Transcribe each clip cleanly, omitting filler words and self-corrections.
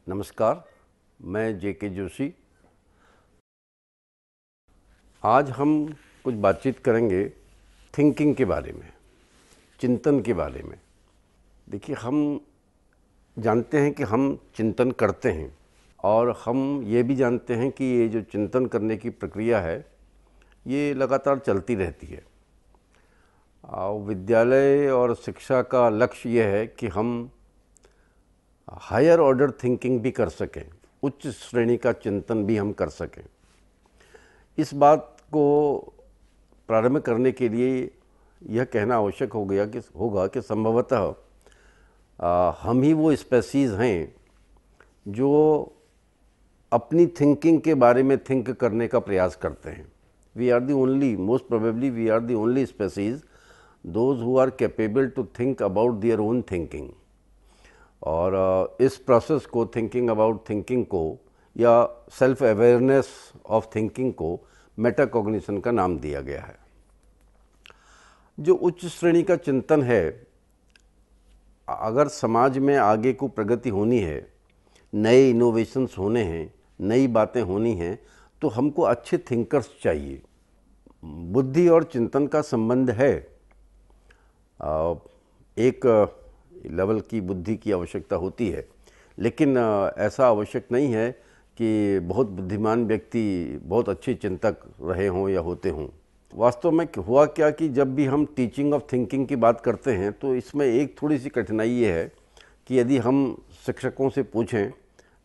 नमस्कार, मैं जेके जोशी। आज हम कुछ बातचीत करेंगे थिंकिंग के बारे में, चिंतन के बारे में। देखिए, हम जानते हैं कि हम चिंतन करते हैं और हम ये भी जानते हैं कि ये जो चिंतन करने की प्रक्रिया है ये लगातार चलती रहती है। विद्यालय और शिक्षा का लक्ष्य ये है कि हम हायर ऑर्डर थिंकिंग भी कर सकें, उच्च श्रेणी का चिंतन भी हम कर सकें। इस बात को प्रारंभ करने के लिए यह कहना आवश्यक होगा कि संभवतः हम ही वो स्पेसीज़ हैं जो अपनी थिंकिंग के बारे में थिंक करने का प्रयास करते हैं। We are the only, most probably we are the only species those who are capable to think about their own thinking. और इस प्रोसेस को, थिंकिंग अबाउट थिंकिंग को या सेल्फ अवेयरनेस ऑफ थिंकिंग को मेटाकॉग्निशन का नाम दिया गया है। जो उच्च श्रेणी का चिंतन है, अगर समाज में आगे को प्रगति होनी है, नए इनोवेशंस होने हैं, नई बातें होनी हैं, तो हमको अच्छे थिंकर्स चाहिए। बुद्धि और चिंतन का संबंध है। एक लेवल की बुद्धि की आवश्यकता होती है, लेकिन ऐसा आवश्यक नहीं है कि बहुत बुद्धिमान व्यक्ति बहुत अच्छे चिंतक रहे हों या होते हों। वास्तव में हुआ क्या कि जब भी हम टीचिंग ऑफ थिंकिंग की बात करते हैं तो इसमें एक थोड़ी सी कठिनाई ये है कि यदि हम शिक्षकों से पूछें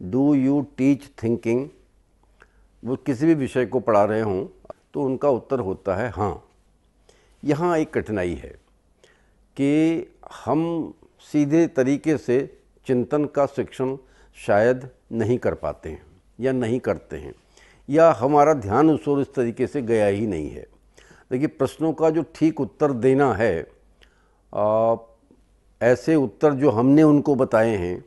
डू यू टीच थिंकिंग, वो किसी भी विषय को पढ़ा रहे हों, तो उनका उत्तर होता है हाँ। यहाँ एक कठिनाई है कि हम सीधे तरीके से चिंतन का शिक्षण शायद नहीं कर पाते हैं या नहीं करते हैं, या हमारा ध्यान उस ओर इस तरीके से गया ही नहीं है। देखिए, प्रश्नों का जो ठीक उत्तर देना है, ऐसे उत्तर जो हमने उनको बताए हैं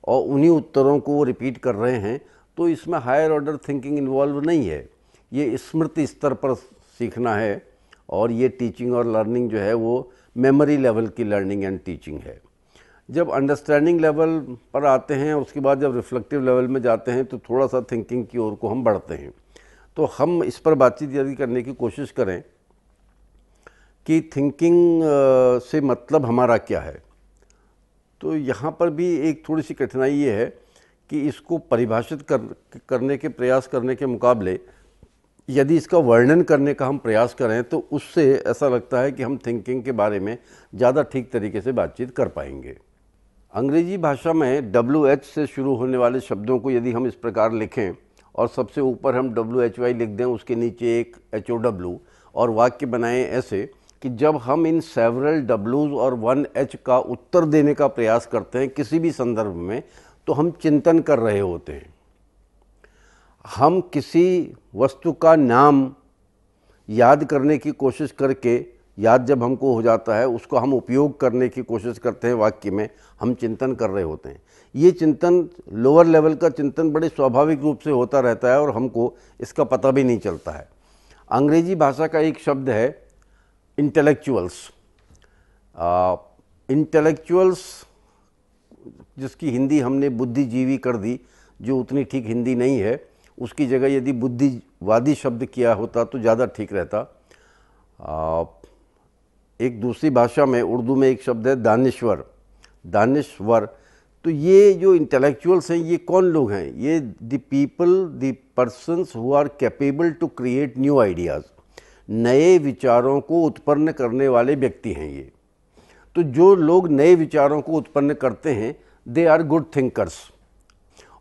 और उन्हीं उत्तरों को वो रिपीट कर रहे हैं, तो इसमें हायर ऑर्डर थिंकिंग इन्वॉल्व नहीं है। ये स्मृति स्तर पर सीखना है और ये टीचिंग और लर्निंग जो है वो मेमोरी लेवल की लर्निंग एंड टीचिंग है। जब अंडरस्टैंडिंग लेवल पर आते हैं, उसके बाद जब रिफ्लेक्टिव लेवल में जाते हैं, तो थोड़ा सा थिंकिंग की ओर को हम बढ़ते हैं। तो हम इस पर बातचीत यदि करने की कोशिश करें कि थिंकिंग से मतलब हमारा क्या है, तो यहाँ पर भी एक थोड़ी सी कठिनाई ये है कि इसको परिभाषित करने के प्रयास करने के मुकाबले यदि इसका वर्णन करने का हम प्रयास करें तो उससे ऐसा लगता है कि हम थिंकिंग के बारे में ज़्यादा ठीक तरीके से बातचीत कर पाएंगे। अंग्रेजी भाषा में WH से शुरू होने वाले शब्दों को यदि हम इस प्रकार लिखें और सबसे ऊपर हम WHY लिख दें, उसके नीचे एक HOW, और वाक्य बनाएं ऐसे कि जब हम इन सेवरल W's और 1 H का उत्तर देने का प्रयास करते हैं किसी भी संदर्भ में, तो हम चिंतन कर रहे होते हैं। हम किसी वस्तु का नाम याद करने की कोशिश करके, याद जब हमको हो जाता है, उसको हम उपयोग करने की कोशिश करते हैं वाक्य में, हम चिंतन कर रहे होते हैं। ये चिंतन, लोअर लेवल का चिंतन, बड़े स्वाभाविक रूप से होता रहता है और हमको इसका पता भी नहीं चलता है। अंग्रेजी भाषा का एक शब्द है इंटेलेक्चुअल्स। इंटेलेक्चुअल्स जिसकी हिंदी हमने बुद्धिजीवी कर दी, जो उतनी ठीक हिंदी नहीं है, उसकी जगह यदि बुद्धिवादी शब्द किया होता तो ज़्यादा ठीक रहता। एक दूसरी भाषा में, उर्दू में एक शब्द है दानिश्वर, दानिश्वर। तो ये जो इंटेलेक्चुअल्स हैं, ये कौन लोग हैं? ये the people, the persons who are capable to create new ideas, नए विचारों को उत्पन्न करने वाले व्यक्ति हैं ये। तो जो लोग नए विचारों को उत्पन्न करते हैं, दे आर गुड थिंकर्स,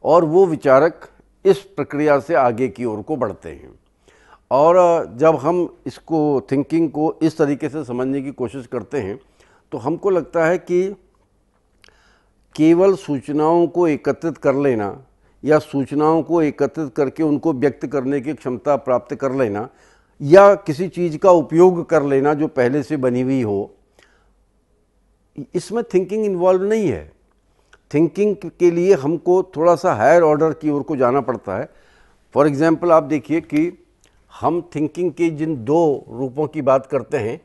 और वो विचारक इस प्रक्रिया से आगे की ओर को बढ़ते हैं। और जब हम इसको, थिंकिंग को इस तरीके से समझने की कोशिश करते हैं, तो हमको लगता है कि केवल सूचनाओं को एकत्रित कर लेना या सूचनाओं को एकत्रित करके उनको व्यक्त करने की क्षमता प्राप्त कर लेना या किसी चीज़ का उपयोग कर लेना जो पहले से बनी हुई हो, इसमें थिंकिंग इन्वॉल्व नहीं है। थिंकिंग के लिए हमको थोड़ा सा हायर ऑर्डर की ओर को जाना पड़ता है। फॉर एग्जाम्पल, आप देखिए कि हम थिंकिंग के जिन दो रूपों की बात करते हैं,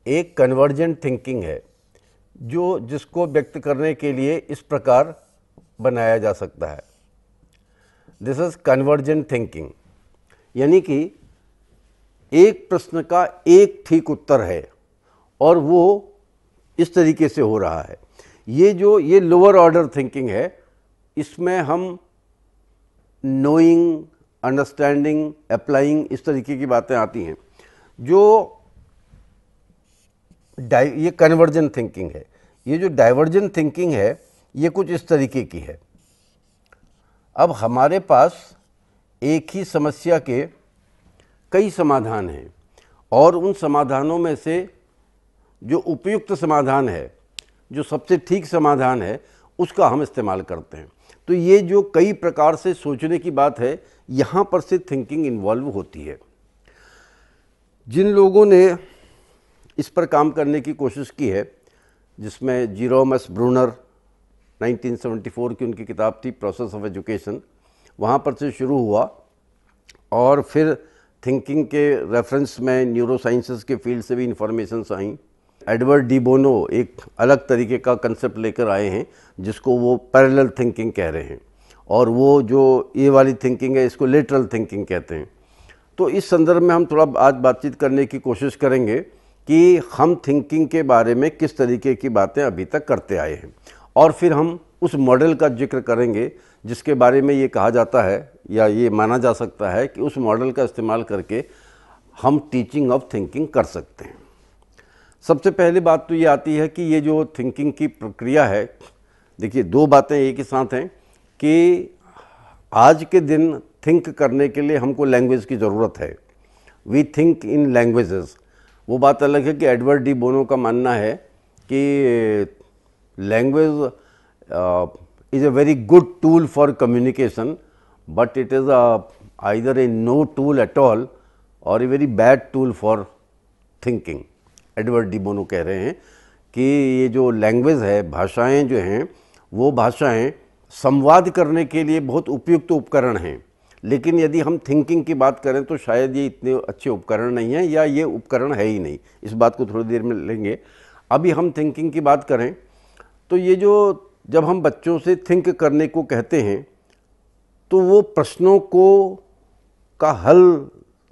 एक कन्वर्जेंट थिंकिंग है जिसको व्यक्त करने के लिए इस प्रकार बनाया जा सकता है। दिस इज कन्वर्जेंट थिंकिंग, यानी कि एक प्रश्न का एक ठीक उत्तर है और वो इस तरीके से हो रहा है। ये लोअर ऑर्डर थिंकिंग है, इसमें हम नोइंग, अंडरस्टैंडिंग, अप्लाइंग, इस तरीके की बातें आती हैं। जो ये कन्वर्जेंट थिंकिंग है। ये जो डाइवर्जेंट थिंकिंग है ये कुछ इस तरीके की है। अब हमारे पास एक ही समस्या के कई समाधान हैं और उन समाधानों में से जो उपयुक्त समाधान है, जो सबसे ठीक समाधान है, उसका हम इस्तेमाल करते हैं। तो ये जो कई प्रकार से सोचने की बात है, यहाँ पर से थिंकिंग इन्वॉल्व होती है। जिन लोगों ने इस पर काम करने की कोशिश की है, जिसमें जेरोम एस ब्रूनर 1974 की उनकी किताब थी प्रोसेस ऑफ एजुकेशन, वहाँ पर से शुरू हुआ और फिर थिंकिंग के रेफरेंस में न्यूरो साइंसेस के फील्ड से भी इंफॉर्मेशंस आई। एडवर्ड डी बोनो एक अलग तरीके का कंसेप्ट लेकर आए हैं जिसको वो पैरेलल थिंकिंग कह रहे हैं, और वो जो ये वाली थिंकिंग है इसको लेटरल थिंकिंग कहते हैं। तो इस संदर्भ में हम थोड़ा आज बातचीत करने की कोशिश करेंगे कि हम थिंकिंग के बारे में किस तरीके की बातें अभी तक करते आए हैं, और फिर हम उस मॉडल का जिक्र करेंगे जिसके बारे में ये कहा जाता है या ये माना जा सकता है कि उस मॉडल का इस्तेमाल करके हम टीचिंग ऑफ थिंकिंग कर सकते हैं। सबसे पहली बात तो ये आती है कि ये जो थिंकिंग की प्रक्रिया है, देखिए दो बातें एक ही साथ हैं कि आज के दिन थिंक करने के लिए हमको लैंग्वेज की ज़रूरत है। We think in languages. वो बात अलग है कि एडवर्ड डी बोनो का मानना है कि language is a very good tool for communication, but it is either a no tool at all or a very bad tool for thinking। Edward de Bono कह रहे हैं कि ये जो लैंग्वेज है, भाषाएं जो हैं, वो भाषाएं संवाद करने के लिए बहुत उपयुक्त उपकरण हैं, लेकिन यदि हम थिंकिंग की बात करें तो शायद ये इतने अच्छे उपकरण नहीं हैं या ये उपकरण है ही नहीं। इस बात को थोड़ी देर में लेंगे। अभी हम थिंकिंग की बात करें तो ये जो जब हम बच्चों से थिंक करने को कहते हैं तो वो प्रश्नों को का हल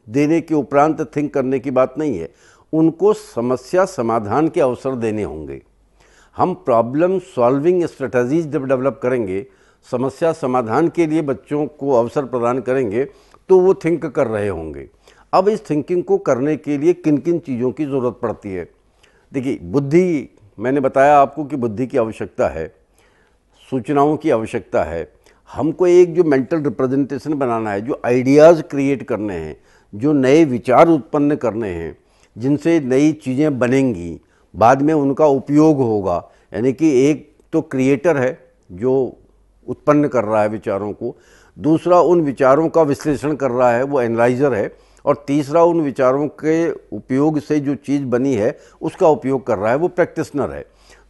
देने के उपरांत थिंक करने की बात नहीं है, उनको समस्या समाधान के अवसर देने होंगे। हम प्रॉब्लम सॉल्विंग स्ट्रेटजीज जब डेवलप करेंगे, समस्या समाधान के लिए बच्चों को अवसर प्रदान करेंगे, तो वो थिंक कर रहे होंगे। अब इस थिंकिंग को करने के लिए किन किन चीज़ों की ज़रूरत पड़ती है? देखिए, बुद्धि, मैंने बताया आपको कि बुद्धि की आवश्यकता है, सूचनाओं की आवश्यकता है। हमको एक जो मेंटल रिप्रेजेंटेशन बनाना है, जो आइडियाज़ क्रिएट करने हैं, जो नए विचार उत्पन्न करने हैं, जिनसे नई चीज़ें बनेंगी, बाद में उनका उपयोग होगा। यानी कि एक तो क्रिएटर है जो उत्पन्न कर रहा है विचारों को, दूसरा उन विचारों का विश्लेषण कर रहा है, वो एनालाइज़र है, और तीसरा उन विचारों के उपयोग से जो चीज़ बनी है उसका उपयोग कर रहा है, वो प्रैक्टिशनर है।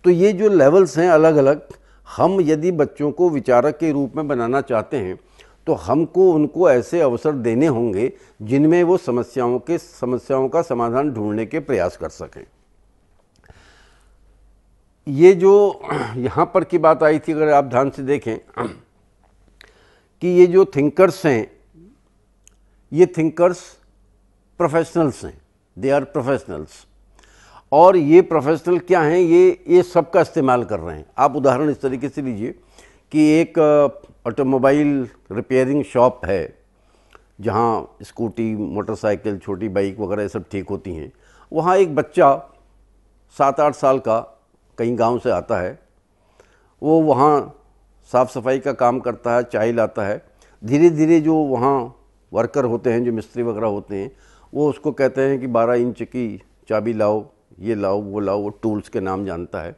तो ये जो लेवल्स हैं अलग अलग, हम यदि बच्चों को विचारक के रूप में बनाना चाहते हैं तो हमको उनको ऐसे अवसर देने होंगे जिनमें वो समस्याओं का समाधान ढूंढने के प्रयास कर सकें। ये जो यहाँ पर की बात आई थी, अगर आप ध्यान से देखें कि ये जो थिंकर्स हैं, ये थिंकर्स प्रोफेशनल्स हैं, दे आर प्रोफेशनल्स। और ये प्रोफेशनल क्या हैं, ये सबका इस्तेमाल कर रहे हैं। आप उदाहरण इस तरीके से लीजिए कि एक ऑटोमोबाइल रिपेयरिंग शॉप है जहाँ स्कूटी, मोटरसाइकिल, छोटी बाइक वगैरह सब ठीक होती हैं। वहाँ एक बच्चा 7-8 साल का कहीं गांव से आता है, वो वहाँ साफ़ सफाई का काम करता है, चाय लाता है। धीरे धीरे जो वहाँ वर्कर होते हैं, जो मिस्त्री वगैरह होते हैं, वो उसको कहते हैं कि 12 इंच की चाबी लाओ, ये लाओ, वो लाओ, वो टूल्स के नाम जानता है।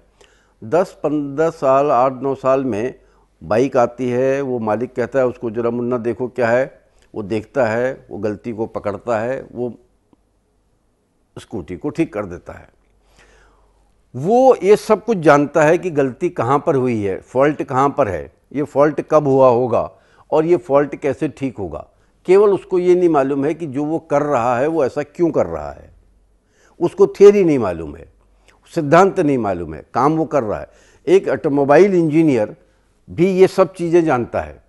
10-15 साल, 8-9 साल में बाइक आती है, वो मालिक कहता है उसको जरा मुन्ना देखो क्या है, वो देखता है, वो गलती को पकड़ता है, वो स्कूटी को ठीक कर देता है। वो ये सब कुछ जानता है कि गलती कहाँ पर हुई है, फॉल्ट कहाँ पर है, ये फॉल्ट कब हुआ होगा और ये फॉल्ट कैसे ठीक होगा। केवल उसको ये नहीं मालूम है कि जो वो कर रहा है वो ऐसा क्यों कर रहा है। उसको थियरी नहीं मालूम है, सिद्धांत नहीं मालूम है, काम वो कर रहा है। एक ऑटोमोबाइल इंजीनियर भी ये सब चीज़ें जानता है,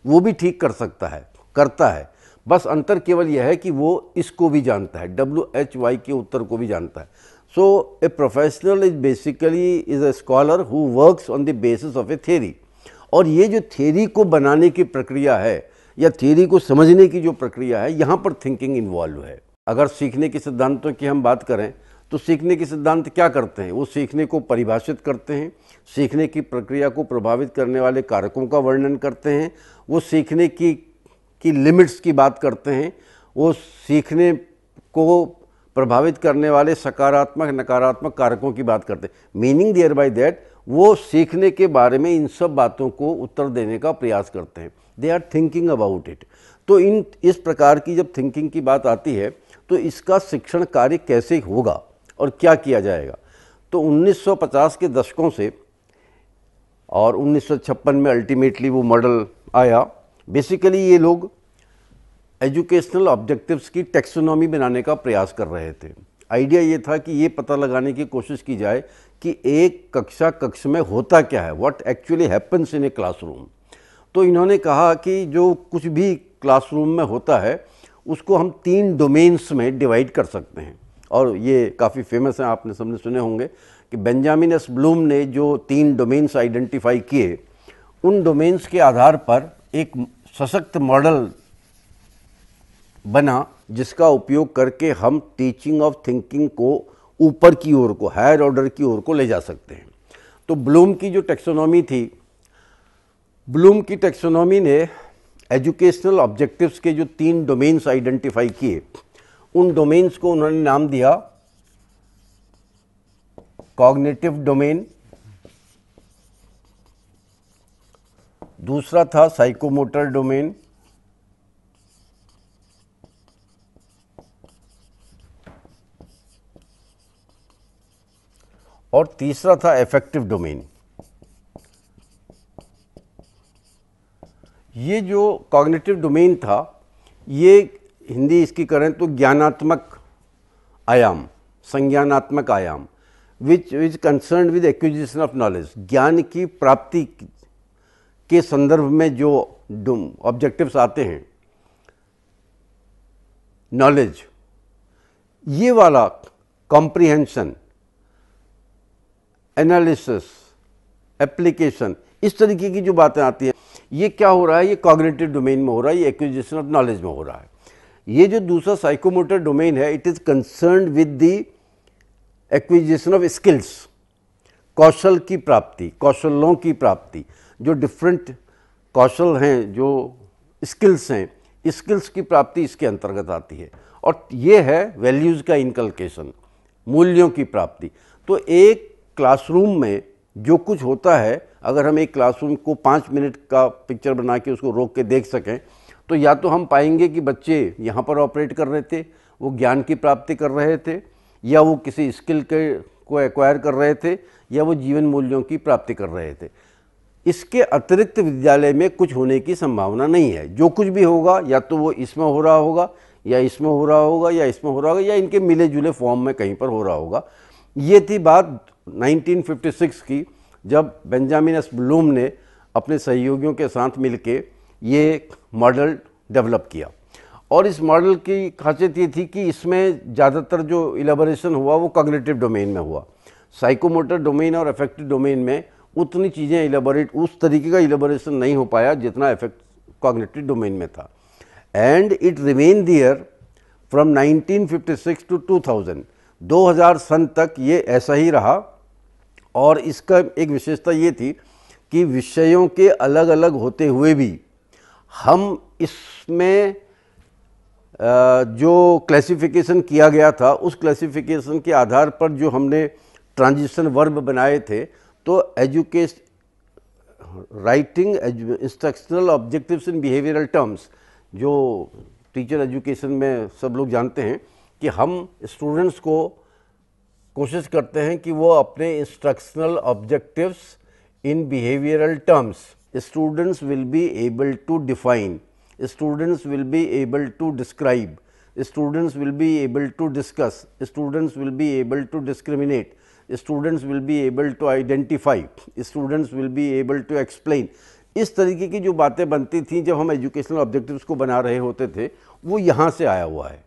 वो भी ठीक कर सकता है, करता है। बस अंतर केवल यह है कि वो इसको भी जानता है, WHY के उत्तर को भी जानता है। So a professional is basically is a scholar who works on the basis of a theory. और ये जो थ्योरी को बनाने की प्रक्रिया है या थ्योरी को समझने की जो प्रक्रिया है, यहाँ पर थिंकिंग इन्वॉल्व है। अगर सीखने के सिद्धांतों की हम बात करें तो सीखने के सिद्धांत क्या करते हैं? वो सीखने को परिभाषित करते हैं, सीखने की प्रक्रिया को प्रभावित करने वाले कारकों का वर्णन करते हैं, वो सीखने की लिमिट्स की बात करते हैं, वो सीखने को प्रभावित करने वाले सकारात्मक नकारात्मक कारकों की बात करते हैं। मीनिंग देयर बाय दैट वो सीखने के बारे में इन सब बातों को उत्तर देने का प्रयास करते हैं। They are thinking about it. तो इस प्रकार की जब थिंकिंग की बात आती है तो इसका शिक्षण कार्य कैसे होगा और क्या किया जाएगा? तो 1950 के दशकों से और 1956 में अल्टीमेटली वो मॉडल आया। बेसिकली ये लोग एजुकेशनल ऑब्जेक्टिव्स की टेक्सोनॉमी बनाने का प्रयास कर रहे थे। आइडिया ये था कि ये पता लगाने की कोशिश की जाए कि एक कक्ष में होता क्या है, what actually happens in a classroom. तो इन्होंने कहा कि जो कुछ भी क्लासरूम में होता है उसको हम 3 डोमेन्स में डिवाइड कर सकते हैं। और ये काफ़ी फेमस हैं, आपने सबने सुने होंगे कि बेंजामिन एस ब्लूम ने जो 3 डोमेन्स आइडेंटिफाई किए, उन डोमेन्स के आधार पर एक सशक्त मॉडल बना जिसका उपयोग करके हम टीचिंग ऑफ थिंकिंग को ऊपर की ओर को, हायर ऑर्डर की ओर को ले जा सकते हैं। तो ब्लूम की जो टेक्सोनॉमी थी, ब्लूम की टेक्सोनॉमी ने एजुकेशनल ऑब्जेक्टिव्स के जो 3 डोमेन्स आइडेंटिफाई किए, उन डोमेन्स को उन्होंने नाम दिया कॉग्निटिव डोमेन, दूसरा था साइकोमोटर डोमेन, और तीसरा था अफेक्टिव डोमेन। ये जो कॉग्निटिव डोमेन था, ये हिंदी इसकी करें तो ज्ञानात्मक आयाम, संज्ञानात्मक आयाम, which is concern with acquisition of knowledge. ज्ञान की प्राप्ति के संदर्भ में जो ऑब्जेक्टिव्स आते हैं, नॉलेज, ये वाला कॉम्प्रिहेंशन, एनालिसिस, एप्लीकेशन, इस तरीके की जो बातें आती हैं, ये क्या हो रहा है? ये कॉग्निटिव डोमेन में हो रहा है, ये एक्विजिशन ऑफ नॉलेज में हो रहा है। ये जो दूसरा साइकोमोटर डोमेन है, it is concerned with the acquisition of skills, कौशल की प्राप्ति, कौशलों की प्राप्ति। जो डिफरेंट कौशल हैं, जो स्किल्स हैं, स्किल्स की प्राप्ति इसके अंतर्गत आती है। और ये है वैल्यूज़ का इनकलकेशन, मूल्यों की प्राप्ति। तो एक क्लासरूम में जो कुछ होता है, अगर हम एक क्लासरूम को 5 मिनट का पिक्चर बना के उसको रोक के देख सकें, तो या तो हम पाएंगे कि बच्चे यहाँ पर ऑपरेट कर रहे थे, वो ज्ञान की प्राप्ति कर रहे थे, या वो किसी स्किल को एक्वायर कर रहे थे, या वो जीवन मूल्यों की प्राप्ति कर रहे थे। इसके अतिरिक्त विद्यालय में कुछ होने की संभावना नहीं है। जो कुछ भी होगा या तो वो इसमें हो रहा होगा, या इसमें हो रहा होगा, या इसमें हो रहा होगा, या इनके मिले जुले फॉर्म में कहीं पर हो रहा होगा। ये थी बात 1956 की, जब बेंजामिन एस ब्लूम ने अपने सहयोगियों के साथ मिलके ये मॉडल डेवलप किया। और इस मॉडल की खासियत ये थी कि इसमें ज़्यादातर जो इलेबोरेशन हुआ वो कॉग्निटिव डोमेन में हुआ। साइकोमोटर डोमेन और अफेक्टिव डोमेन में उतनी चीज़ें इलेबोरेट, उस तरीके का इलेबोरेशन नहीं हो पाया जितना कॉग्निटिव डोमेन में था। And it remain there from 1956 to 2000 सन तक ये ऐसा ही रहा। और इसका एक विशेषता ये थी कि विषयों के अलग अलग होते हुए भी हम इसमें जो क्लासिफिकेशन किया गया था, उस क्लासिफिकेशन के आधार पर जो हमने ट्रांजिशन वर्ब बनाए थे, तो writing instructional objectives in behavioural terms, जो टीचर एजुकेशन में सब लोग जानते हैं कि हम स्टूडेंट्स को कोशिश करते हैं कि वो अपने instructional objectives in behavioural terms, students will be able to define, students will be able to describe, students will be able to discuss, students will be able to discriminate, students will be able to identify, students will be able to explain। इस तरीके की जो बातें बनती थी जब हम educational objectives को बना रहे होते थे, वो यहाँ से आया हुआ है।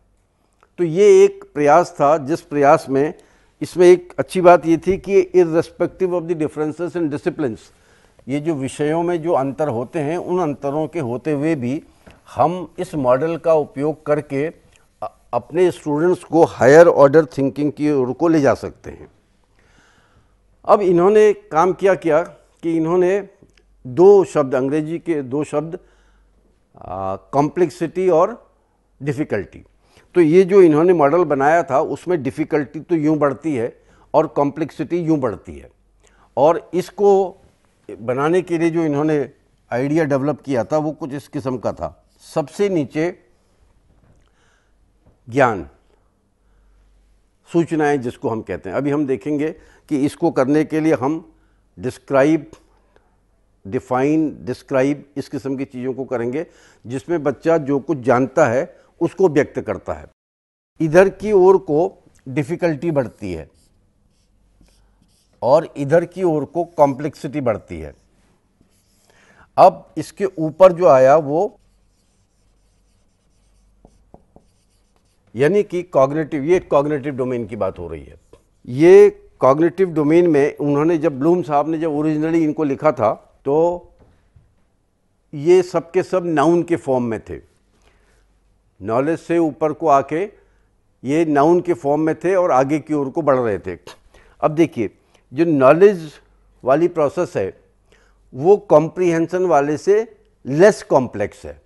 तो ये एक प्रयास था, जिस प्रयास में इसमें एक अच्छी बात ये थी कि irrespective of the differences in disciplines, ये जो विषयों में जो अंतर होते हैं, उन अंतरों के होते हुए भी हम इस मॉडल का उपयोग करके अपने स्टूडेंट्स को हायर ऑर्डर थिंकिंग की ओर को ले जा सकते हैं। अब इन्होंने काम किया कि इन्होंने दो शब्द, अंग्रेजी के दो शब्द, कॉम्प्लेक्सिटी और डिफ़िकल्टी, तो ये जो इन्होंने मॉडल बनाया था उसमें डिफ़िकल्टी तो यूँ बढ़ती है और कॉम्प्लेक्सिटी यूँ बढ़ती है। और इसको बनाने के लिए जो इन्होंने आइडिया डेवलप किया था वो कुछ इस किस्म का था। सबसे नीचे ज्ञान, सूचनाएं जिसको हम कहते हैं। अभी हम देखेंगे कि इसको करने के लिए हम डिस्क्राइब, डिफाइन, डिस्क्राइब, इस किस्म की चीज़ों को करेंगे, जिसमें बच्चा जो कुछ जानता है उसको व्यक्त करता है। इधर की ओर को डिफ़िकल्टी बढ़ती है और इधर की ओर को कॉम्प्लेक्सिटी बढ़ती है। अब इसके ऊपर जो आया वो यानी कि कॉग्निटिव, ये कॉग्निटिव डोमेन की बात हो रही है। ये कॉग्निटिव डोमेन में उन्होंने, जब ब्लूम साहब ने जब ओरिजिनली इनको लिखा था, तो ये सब के सब नाउन के फॉर्म में थे। नॉलेज से ऊपर को आके ये नाउन के फॉर्म में थे और आगे की ओर को बढ़ रहे थे। अब देखिए, जो नॉलेज वाली प्रोसेस है वो कॉम्प्रीहेंशन वाले से लेस कॉम्प्लेक्स है।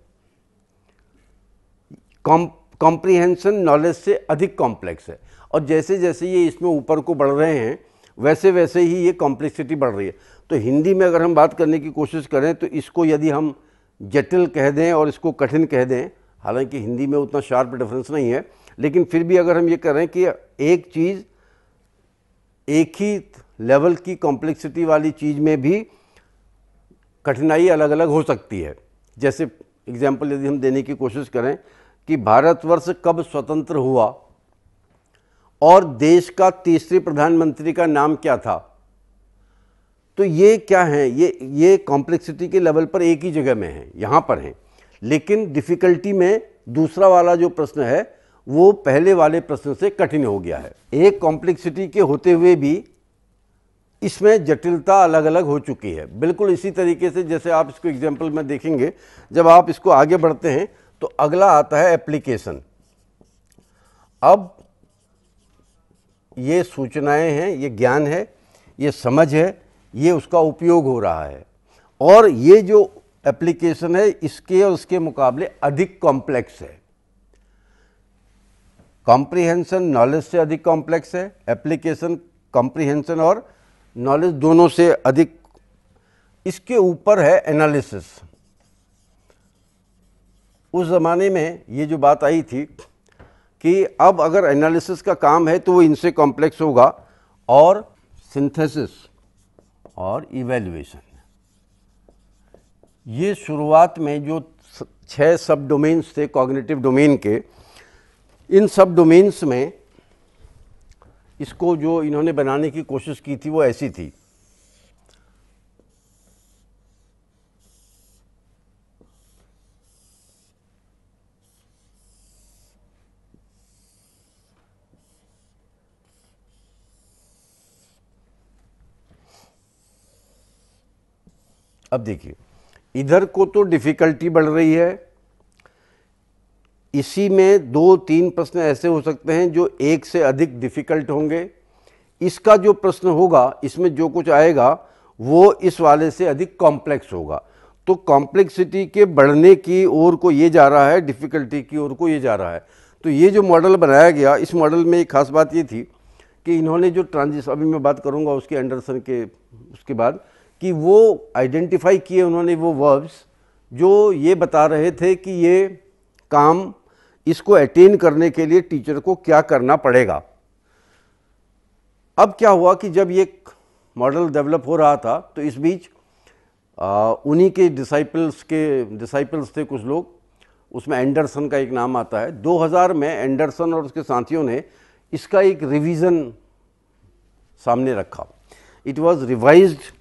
कॉम्प्रीहेंशन नॉलेज से अधिक कॉम्प्लेक्स है, और जैसे जैसे ये इसमें ऊपर को बढ़ रहे हैं वैसे वैसे ही ये कॉम्प्लेक्सिटी बढ़ रही है। तो हिंदी में अगर हम बात करने की कोशिश करें तो इसको यदि हम जटिल कह दें और इसको कठिन कह दें, हालांकि हिंदी में उतना शार्प डिफरेंस नहीं है, लेकिन फिर भी अगर हम ये करें कि एक चीज़, एक ही लेवल की कॉम्प्लेक्सिटी वाली चीज़ में भी कठिनाई अलग अलग हो सकती है। जैसे एग्जाम्पल यदि हम देने की कोशिश करें कि भारतवर्ष कब स्वतंत्र हुआ और देश का तीसरे प्रधानमंत्री का नाम क्या था, तो ये क्या है, ये कॉम्प्लेक्सिटी के लेवल पर एक ही जगह में है, यहाँ पर है। लेकिन डिफ़िकल्टी में दूसरा वाला जो प्रश्न है वो पहले वाले प्रश्न से कठिन हो गया है। एक कॉम्प्लेक्सिटी के होते हुए भी इसमें जटिलता अलग अलग हो चुकी है। बिल्कुल इसी तरीके से जैसे आप इसको एग्जाम्पल में देखेंगे, जब आप इसको आगे बढ़ते हैं तो अगला आता है एप्लीकेशन। अब ये सूचनाएं हैं, ये ज्ञान है, ये समझ है, ये उसका उपयोग हो रहा है, और ये जो एप्लीकेशन है इसके और उसके मुकाबले अधिक कॉम्प्लेक्स है। कॉम्प्रीहेंशन नॉलेज से अधिक कॉम्प्लेक्स है, एप्लीकेशन कॉम्प्रीहेंशन और नॉलेज दोनों से अधिक। इसके ऊपर है एनालिसिस। उस ज़माने में ये जो बात आई थी कि अब अगर एनालिसिस का काम है तो वो इनसे कॉम्प्लेक्स होगा, और सिंथेसिस और इवैल्यूएशन, ये शुरुआत में जो 6 सब डोमेन्स थे कॉग्निटिव डोमेन के, इन सब डोमेन्स में इसको जो इन्होंने बनाने की कोशिश की थी वो ऐसी थी। अब देखिए, इधर को तो डिफ़िकल्टी बढ़ रही है, इसी में 2-3 प्रश्न ऐसे हो सकते हैं जो एक से अधिक डिफ़िकल्ट होंगे। इसका जो प्रश्न होगा, इसमें जो कुछ आएगा वो इस वाले से अधिक कॉम्प्लेक्स होगा। तो कॉम्प्लेक्सिटी के बढ़ने की ओर को ये जा रहा है, डिफ़िकल्टी की ओर को ये जा रहा है। तो ये जो मॉडल बनाया गया, इस मॉडल में एक खास बात ये थी कि इन्होंने जो अभी मैं बात करूँगा उसके एंडरसन के उसके बाद, कि वो आइडेंटिफाई किए उन्होंने वो वर्ब्स जो ये बता रहे थे कि ये काम, इसको अटेन करने के लिए टीचर को क्या करना पड़ेगा। अब क्या हुआ कि जब ये मॉडल डेवलप हो रहा था तो इस बीच उन्हीं के डिसाइपल्स थे कुछ लोग, उसमें एंडरसन का एक नाम आता है। 2000 में एंडरसन और उसके साथियों ने इसका एक रिवीजन सामने रखा। It was revised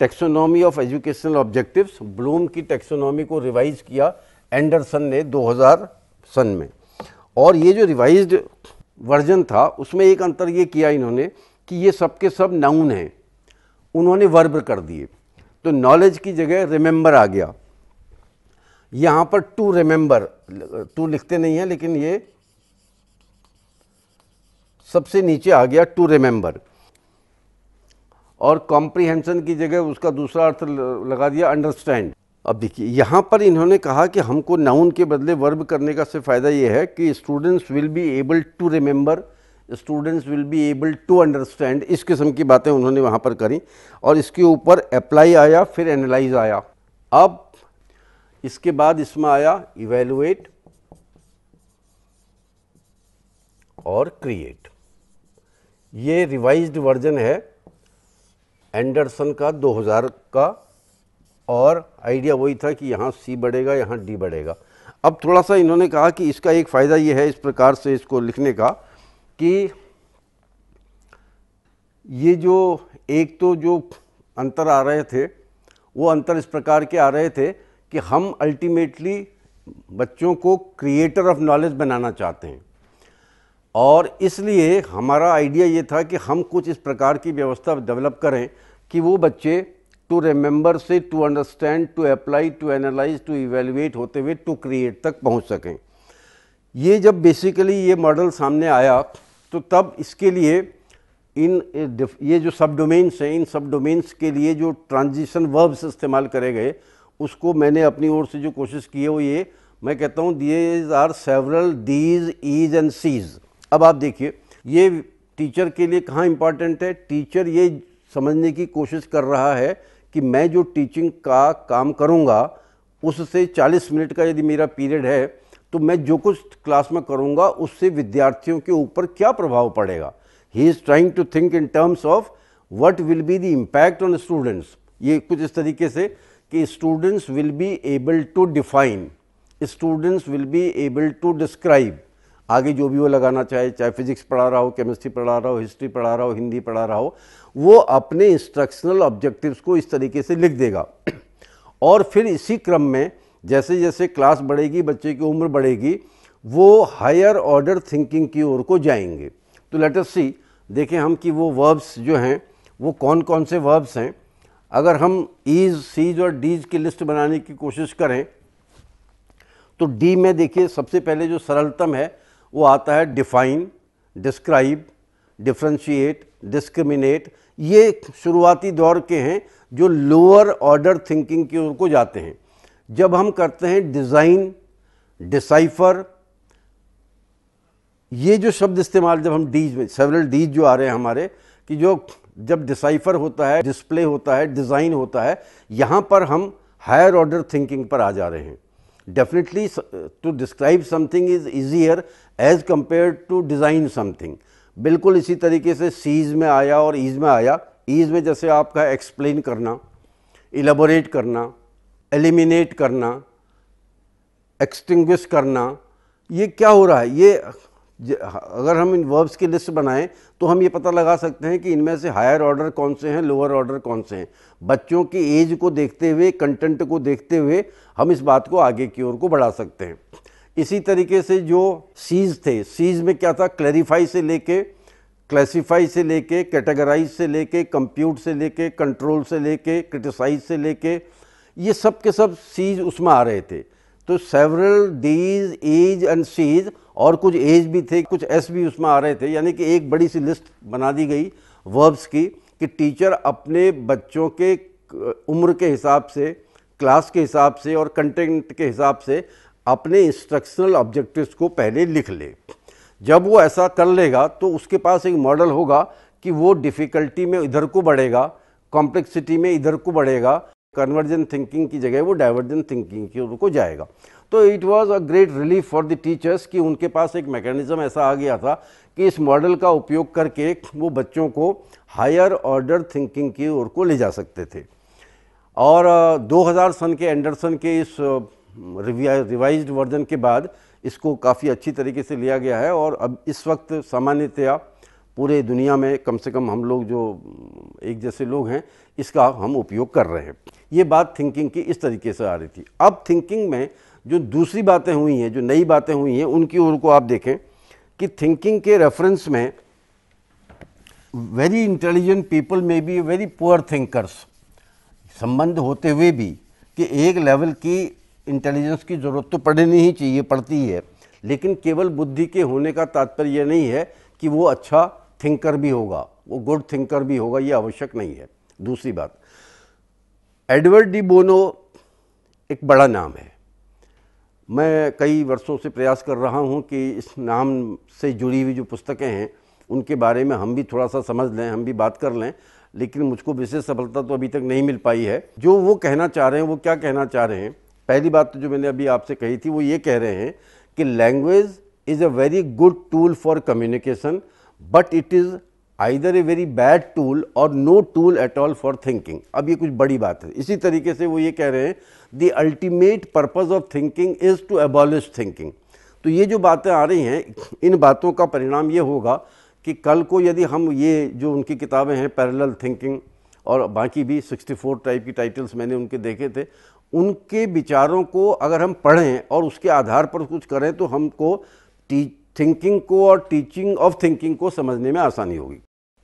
taxonomy of educational objectives, Bloom की टेक्सोनॉमी को रिवाइज किया एंडरसन ने 2000 सन में। और ये जो रिवाइज्ड वर्जन था उसमें एक अंतर ये किया इन्होंने कि ये सब के सब नाउन हैं, उन्होंने वर्ब कर दिए। तो नॉलेज की जगह रिमेंबर आ गया। यहाँ पर टू रिमेंबर, टू लिखते नहीं है लेकिन ये सबसे नीचे आ गया टू रिमेंबर। और कॉम्प्रीहेंशन की जगह उसका दूसरा अर्थ लगा दिया अंडरस्टैंड। अब देखिए यहाँ पर इन्होंने कहा कि हमको नाउन के बदले वर्ब करने का सिर्फ फ़ायदा ये है कि students will be able to remember, students will be able to understand, इस किस्म की बातें उन्होंने वहाँ पर करी। और इसके ऊपर अप्लाई आया, फिर एनालाइज आया। अब इसके बाद इसमें आया इवेलुएट और क्रिएट। ये रिवाइज्ड वर्जन है एंडरसन का 2000 का, और आइडिया वही था कि यहाँ सी बढ़ेगा, यहाँ डी बढ़ेगा। अब थोड़ा सा इन्होंने कहा कि इसका एक फ़ायदा ये है इस प्रकार से इसको लिखने का कि ये जो एक तो जो अंतर आ रहे थे वो अंतर इस प्रकार के आ रहे थे कि हम अल्टीमेटली बच्चों को क्रिएटर ऑफ नॉलेज बनाना चाहते हैं, और इसलिए हमारा आइडिया ये था कि हम कुछ इस प्रकार की व्यवस्था डेवलप करें कि वो बच्चे टू रिमेंबर से to understand, to apply, to analyse, to evaluate होते हुए टू क्रिएट तक पहुंच सकें। ये जब बेसिकली ये मॉडल सामने आया तो तब इसके लिए ये जो सब डोमेन्स हैं, इन सब डोमेन्स के लिए जो ट्रांजिशन वर्ब्स इस्तेमाल करे गए उसको मैंने अपनी ओर से जो कोशिश की है वो ये मैं कहता हूँ these are several these, ease and seas. अब आप देखिए ये टीचर के लिए कहाँ इम्पॉर्टेंट है। टीचर ये समझने की कोशिश कर रहा है कि मैं जो टीचिंग का काम करूँगा उससे 40 मिनट का यदि मेरा पीरियड है तो मैं जो कुछ क्लास में करूँगा उससे विद्यार्थियों के ऊपर क्या प्रभाव पड़ेगा। He is trying to think in terms of what will be the impact on students. ये कुछ इस तरीके से कि students will be able to define, students will be able to describe, आगे जो भी वो लगाना चाहे, चाहे फिजिक्स पढ़ा रहा हो, केमिस्ट्री पढ़ा रहा हो, हिस्ट्री पढ़ा रहा हो, हिंदी पढ़ा रहा हो, वो अपने इंस्ट्रक्शनल ऑब्जेक्टिव्स को इस तरीके से लिख देगा। और फिर इसी क्रम में जैसे जैसे क्लास बढ़ेगी, बच्चे की उम्र बढ़ेगी, वो हायर ऑर्डर थिंकिंग की ओर को जाएंगे। तो लेट अस सी, देखें हम कि वो वर्ब्स जो हैं वो कौन कौन से वर्ब्स हैं। अगर हम ईज, सीज और डीज की लिस्ट बनाने की कोशिश करें तो डी में देखिए सबसे पहले जो सरलतम है वो आता है डिफाइन, डिस्क्राइब, डिफ्रेंशिएट, डिस्क्रिमिनेट। ये शुरुआती दौर के हैं जो लोअर ऑर्डर थिंकिंग की ओर को जाते हैं। जब हम करते हैं डिज़ाइन, डिसाइफर, ये जो शब्द इस्तेमाल जब हम डीज में, सेवरल डीज जो आ रहे हैं हमारे, कि जो जब डिसाइफर होता है, डिस्प्ले होता है, डिज़ाइन होता है, यहाँ पर हम हायर ऑर्डर थिंकिंग पर आ जा रहे हैं। Definitely to describe something is easier as compare to design something. बिल्कुल इसी तरीके से सीज में आया और ईज में आया। ईज में जैसे आपका एक्सप्लेन करना, इलेबोरेट करना, एलिमिनेट करना, एक्सटिंग्विश करना, ये क्या हो रहा है। ये अगर हम इन वर्ब्स की लिस्ट बनाएं तो हम ये पता लगा सकते हैं कि इनमें से हायर ऑर्डर कौन से हैं, लोअर ऑर्डर कौन से हैं। बच्चों की एज को देखते हुए, कंटेंट को देखते हुए हम इस बात को आगे की ओर को बढ़ा सकते हैं। इसी तरीके से जो सीज थे, सीज में क्या था, क्लैरिफाई से लेके, क्लासिफाई से लेके, कैटेगराइज से लेके, कंप्यूट से लेके, कंट्रोल से लेके, क्रिटिसाइज से लेके, ये सब के सब सीज उसमें आ रहे थे। तो several Ds, As and Cs, और कुछ एज भी थे, कुछ एस भी उसमें आ रहे थे। यानी कि एक बड़ी सी लिस्ट बना दी गई वर्ब्स की कि टीचर अपने बच्चों के उम्र के हिसाब से, क्लास के हिसाब से और कंटेंट के हिसाब से अपने इंस्ट्रक्शनल ऑब्जेक्टिव्स को पहले लिख ले। जब वो ऐसा कर लेगा तो उसके पास एक मॉडल होगा कि वो डिफ़िकल्टी में इधर को बढ़ेगा, कॉम्प्लेक्सिटी में इधर को बढ़ेगा, कन्वर्जेंट थिंकिंग की जगह वो डाइवर्जेंट थिंकिंग की ओर को जाएगा। तो it was a great relief for the teachers कि उनके पास एक मैकेनिज्म ऐसा आ गया था कि इस मॉडल का उपयोग करके वो बच्चों को हायर ऑर्डर थिंकिंग की ओर को ले जा सकते थे। और 2000 सन के एंडरसन के इस रिवाइज्ड वर्जन के बाद इसको काफ़ी अच्छी तरीके से लिया गया है। और अब इस वक्त सामान्यतया पूरे दुनिया में कम से कम हम लोग जो एक जैसे लोग हैं इसका हम उपयोग कर रहे हैं। ये बात थिंकिंग की इस तरीके से आ रही थी। अब थिंकिंग में जो दूसरी बातें हुई हैं, जो नई बातें हुई हैं, उनकी ओर को आप देखें कि थिंकिंग के रेफरेंस में वेरी इंटेलिजेंट पीपल में बी वेरी पुअर थिंकर्स, संबंध होते हुए भी कि एक लेवल की इंटेलिजेंस की ज़रूरत तो पड़नी ही चाहिए, पड़ती है, लेकिन केवल बुद्धि के होने का तात्पर्य यह नहीं है कि वो अच्छा थिंकर भी होगा, वो गुड थिंकर भी होगा, ये आवश्यक नहीं है। दूसरी बात, एडवर्ड डी बोनो एक बड़ा नाम है। मैं कई वर्षों से प्रयास कर रहा हूँ कि इस नाम से जुड़ी हुई जो पुस्तकें हैं उनके बारे में हम भी थोड़ा सा समझ लें, हम भी बात कर लें, लेकिन मुझको विशेष सफलता तो अभी तक नहीं मिल पाई है। जो वो कहना चाह रहे हैं, वो क्या कहना चाह रहे हैं? पहली बात तो जो मैंने अभी आपसे कही थी वो ये कह रहे हैं कि language is a very good tool for communication, but it is either a very bad tool और no tool at all for thinking. अब ये कुछ बड़ी बात है। इसी तरीके से वो ये कह रहे हैं the ultimate purpose of thinking is to abolish thinking. तो ये जो बातें आ रही हैं, इन बातों का परिणाम ये होगा कि कल को यदि हम ये जो उनकी किताबें हैं पैरेलल थिंकिंग और बाकी भी 64 टाइप की टाइटल्स मैंने उनके देखे थे, उनके विचारों को अगर हम पढ़ें और उसके आधार पर कुछ करें तो हमको थिंकिंग को और टीचिंग ऑफ थिंकिंग को समझने में आसानी होगी।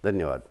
धन्यवाद।